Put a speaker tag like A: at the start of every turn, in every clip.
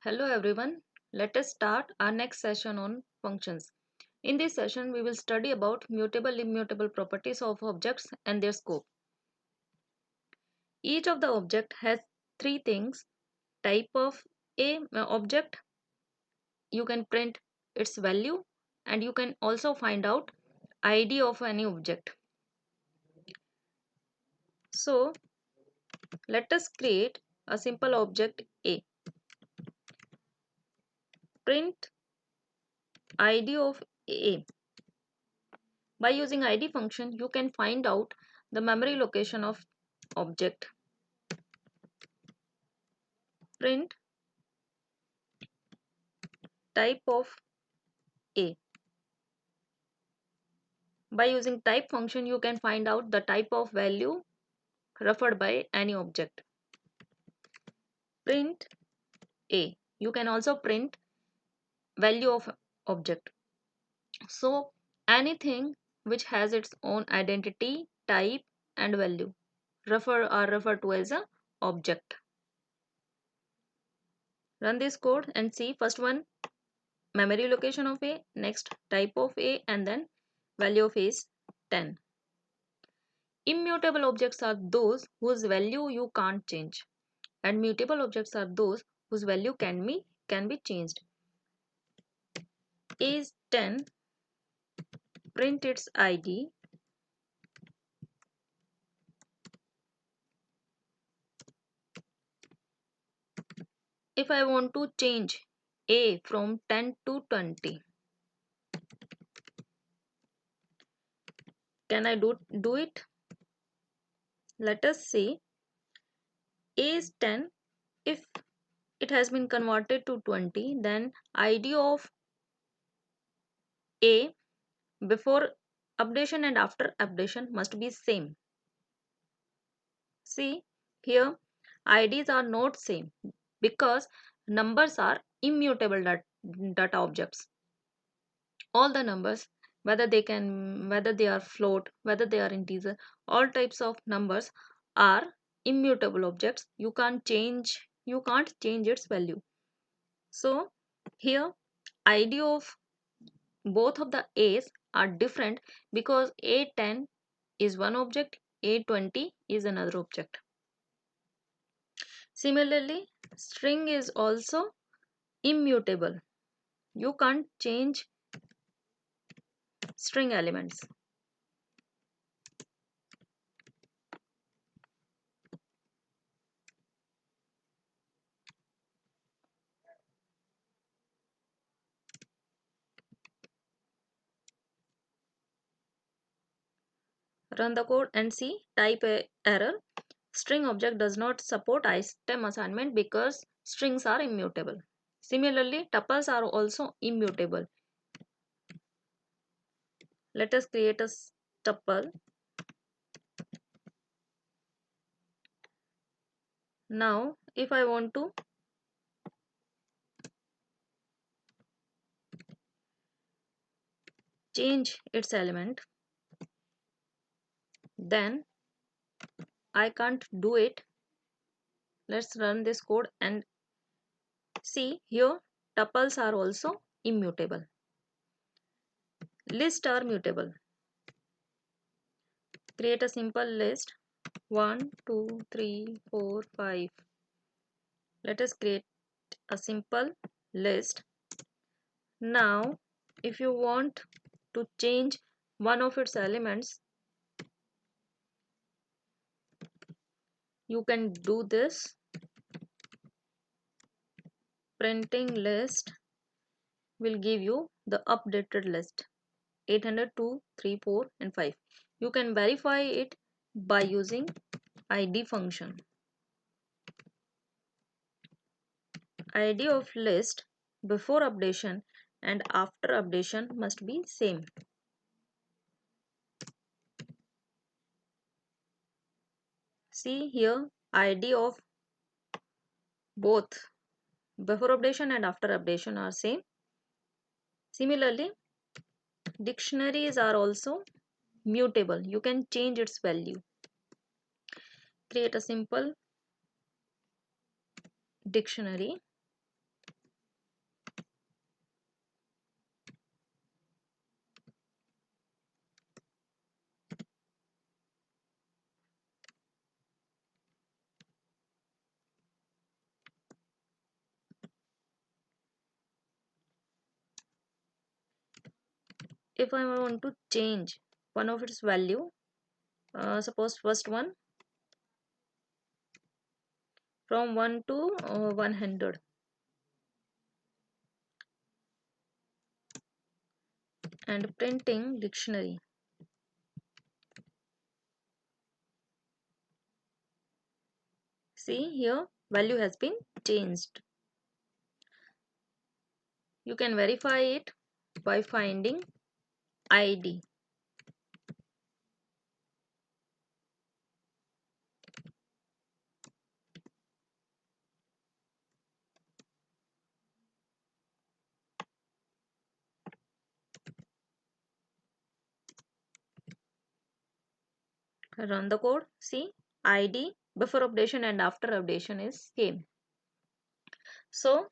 A: Hello everyone. Let us start our next session on functions. In this session, we will study about mutable immutable properties of objects and their scope. Each of the object has three things. Type of a object, you can print its value, and you can also find out ID of any object. So let us create a simple object A. Print ID of A. By using ID function, you can find out the memory location of object. Print type of A. By using type function, you can find out the type of value referred by any object. Print A. You can also print value of object. So anything which has its own identity, type and value are referred to as a object. Run this code and see. First one, memory location of A, next type of A, and then value of A is 10. Immutable objects are those whose value you can't change, and mutable objects are those whose value can be changed. A is 10, print its ID. If I want to change A from 10 to 20, can I do it? Let us see. A is 10. If it has been converted to 20, then ID of A before updation and after updation must be same. See here, IDs are not same because numbers are immutable data objects. All the numbers, whether they are float, whether they are integer, all types of numbers are immutable objects. You can't change its value. So here, ID of both of the A's are different because A10 is one object, A20 is another object. Similarly, string is also immutable. You can't change string elements. Run the code and see. Type error. String object does not support item assignment because strings are immutable. Similarly, tuples are also immutable. Let us create a tuple. Now, if I want to change its element, then I can't do it. Let's run this code and see. Here tuples are also immutable. Lists are mutable. Create a simple list. 1 2 3 4 5. Let us create a simple list. Now if you want to change one of its elements, you can do this. Printing list will give you the updated list 802, 3, 4 and 5. You can verify it by using ID function. ID of list before updation and after updation must be same. See here, ID of both before updation and after updation are same. Similarly, dictionaries are also mutable. You can change its value. Create a simple dictionary. if I want to change one of its value, suppose first one from 1 to 100, and printing dictionary. See here, value has been changed. You can verify it by finding ID. Run the code. See, ID before updation and after updation is same. So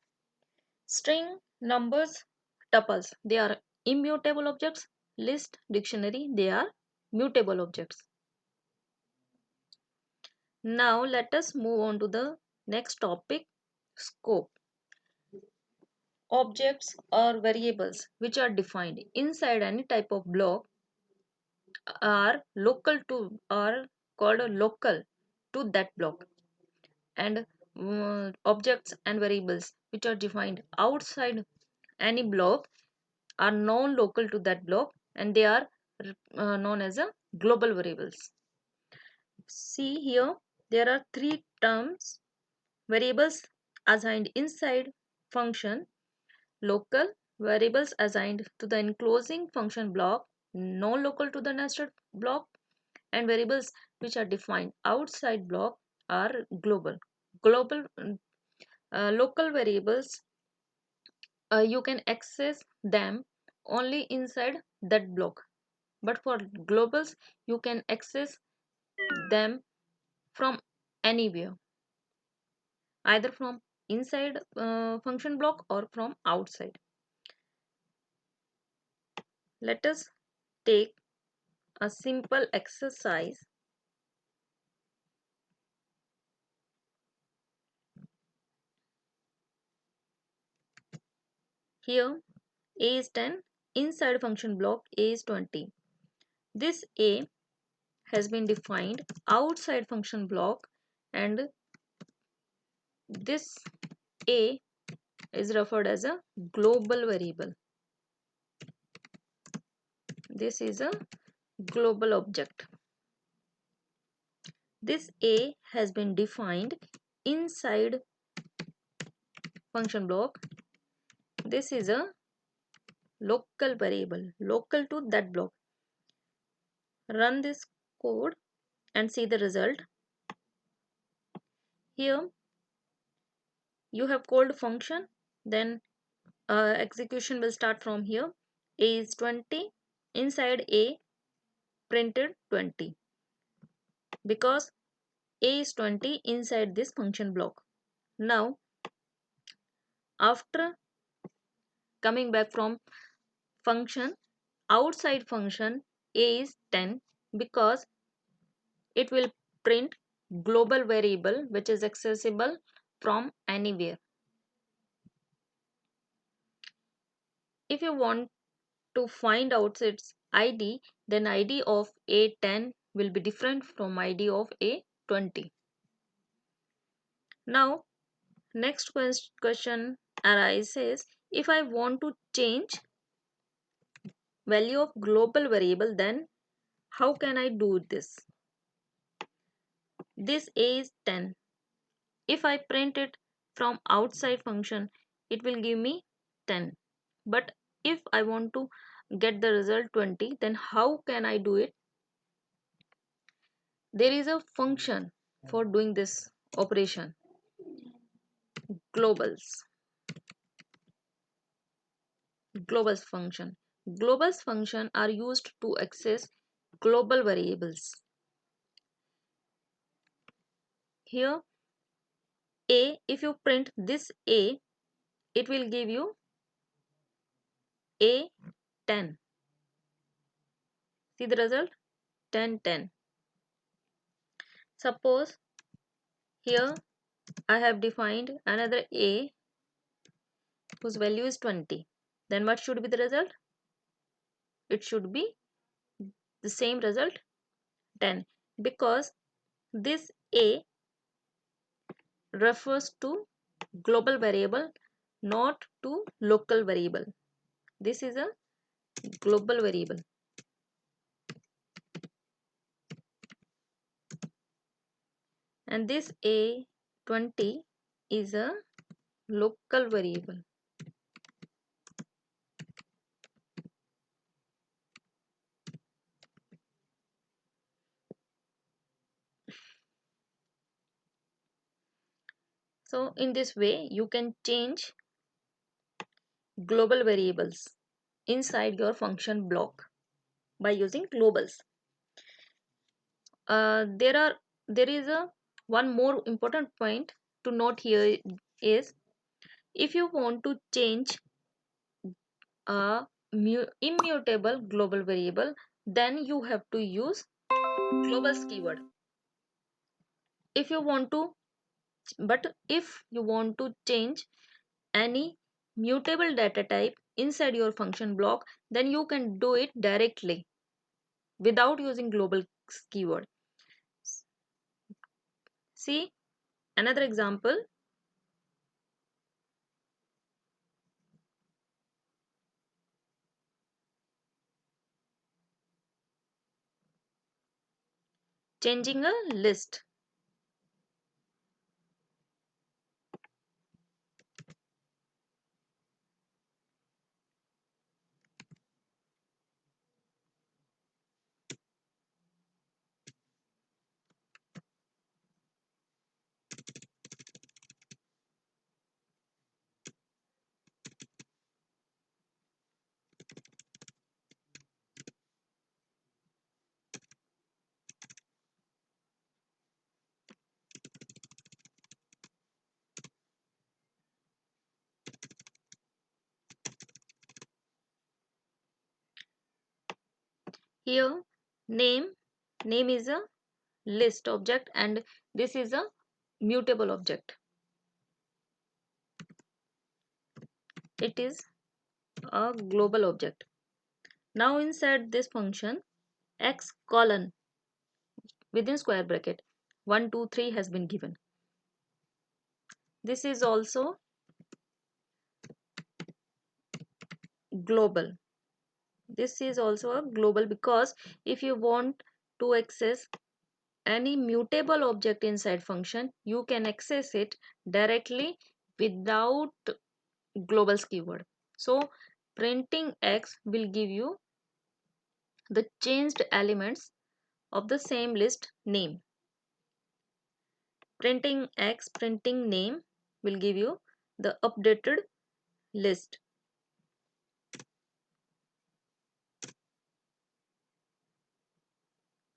A: string, numbers, tuples, they are immutable objects. List, dictionary, they are mutable objects. Now let us move on to the next topic, scope. Objects or variables which are defined inside any type of block are called local to that block, and objects and variables which are defined outside any block are non-local to that block, and they are known as a global variables. See here, there are three terms: variables assigned inside function, local variables assigned to the enclosing function block, non-local to the nested block, and variables which are defined outside block are global. Local variables, you can access them only inside that block, but for globals you can access them from anywhere, either from inside function block or from outside. Let us take a simple exercise. Here a is 10, inside function block a is 20. This a has been defined outside function block, and this a is referred as a global variable. This is a global object. This a has been defined inside function block. This is a local variable, local to that block. Run this code and see the result. Here you have called function, then execution will start from here. A is 20, inside a printed 20 because a is 20 inside this function block. Now after coming back from function, outside function a is 10 because it will print global variable which is accessible from anywhere. If you want to find out its ID, then ID of A10 will be different from ID of A20. Now next question arises, if I want to change value of global variable, then how can I do this? This A is 10. If I print it from outside function, it will give me 10. But if I want to get the result 20, then how can I do it? There is a function for doing this operation, globals. Globals function. Globals function are used to access global variables. Here A, if you print this A, it will give you A10. See the result? 10, 10. Suppose here I have defined another A whose value is 20. Then what should be the result? it should be the same result 10, because this a refers to global variable, not to local variable. This is a global variable, and this a20 is a local variable. So in this way you can change global variables inside your function block by using globals. There is a one more important point to note here is, if you want to change a immutable global variable, then you have to use globals keyword. If you want to, but if you want to change any mutable data type inside your function block, then you can do it directly without using global keyword. See another example, changing a list. Here name is a list object, and this is a mutable object. It is a global object. Now inside this function, x colon within square bracket 1 2 3 has been given. This is also global. This is also a global, because if you want to access any mutable object inside function, you can access it directly without globals keyword. So printing x will give you the changed elements of the same list name. Printing x, printing name will give you the updated list.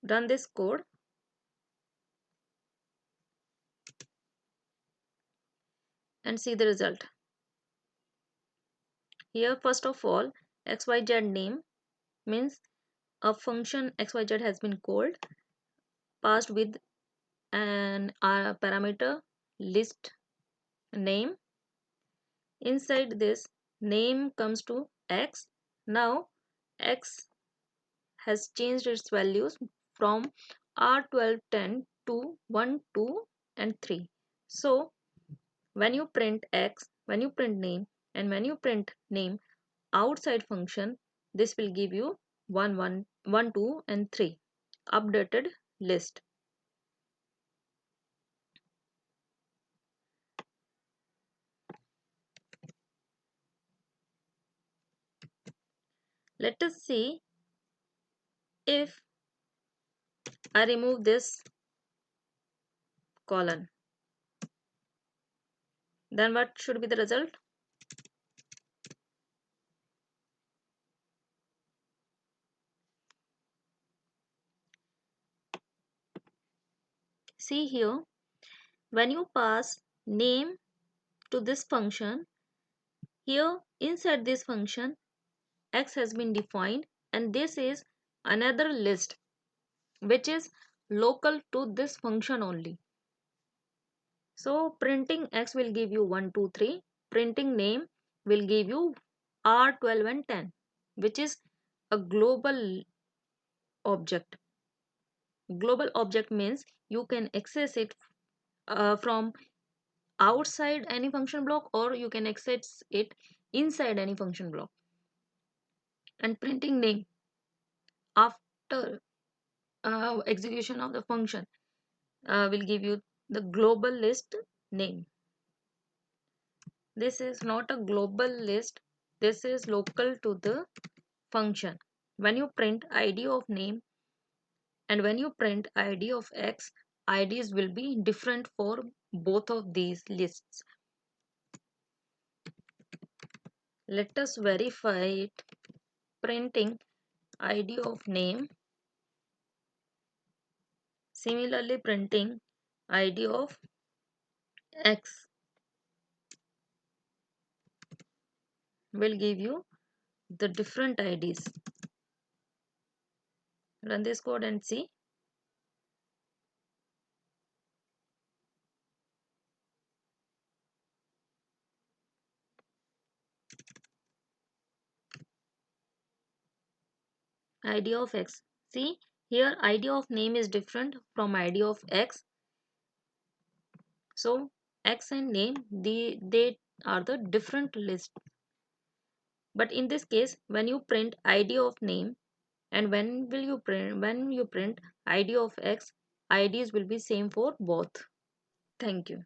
A: Run this code and see the result. Here first of all, xyz name means a function xyz has been called, passed with an parameter list name. Inside this, name comes to x. Now x has changed its values from R1210 to 1 2 and 3. So when you print x, when you print name, and when you print name outside function, this will give you 1 1 1 2 and 3 updated list. Let us see, if I remove this colon, then what should be the result? See here, when you pass name to this function, here inside this function x has been defined, and this is another list which is local to this function only. So printing x will give you 1 2 3, printing name will give you R12 and 10, which is a global object. Global object means you can access it from outside any function block, or you can access it inside any function block. And printing name after execution of the function will give you the global list name. This is not a global list, this is local to the function. When you print id of name and when you print id of x, ids will be different for both of these lists. Let us verify it. Printing id of name, similarly printing id of x will give you the different ids. Run this code and see. id of x. See, here id of name is different from id of x. So x and name, they are the different list. But in this case, when you print id of name and when you print id of x, ids will be same for both. Thank you.